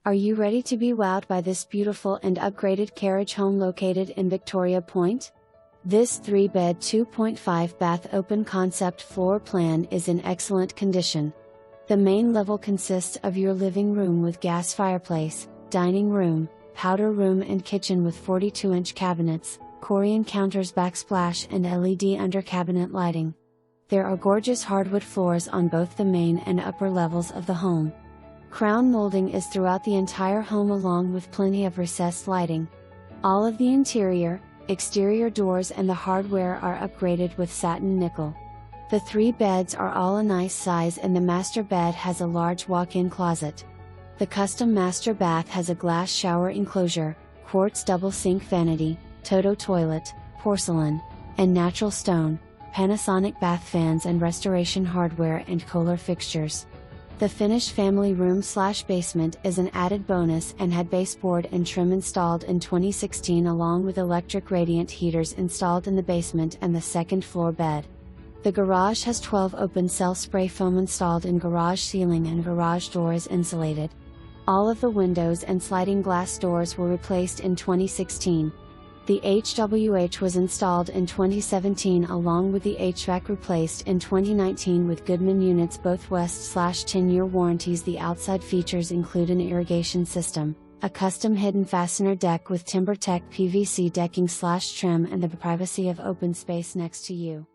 Are you ready to be wowed by this beautiful and upgraded carriage home located in Victoria Pointe? This 3-bed 2.5 bath open concept floor plan is in excellent condition. The main level consists of your living room with gas fireplace, dining room, powder room and kitchen with 42-inch cabinets, corian counters, backsplash and LED under cabinet lighting. There are gorgeous hardwood floors on both the main and upper levels of the home. Crown molding is throughout the entire home along with plenty of recessed lighting. All of the interior, exterior doors and the hardware are upgraded with satin nickel. The 3 beds are all a nice size and the master bed has a large walk-in closet. The custom master bath has a glass shower enclosure, quartz double sink vanity, Toto Toilet, porcelain, and natural stone, Panasonic bath fans and restoration hardware and Koehler fixtures. The finished family room/basement is an added bonus and had baseboard and trim installed in 2016 along with electric radiant heaters installed in the basement and the second floor bed. The garage has 12 open cell spray foam installed in garage ceiling and garage door is insulated. All of the windows and sliding glass doors were replaced in 2016. The HVAC was installed in 2017 along with the HVAC replaced in 2019 with Goodman units, both West/10-year warranties. The outside features include an irrigation system, a custom hidden fastener deck with Timber Tech PVC decking/trim and the privacy of open space next to you.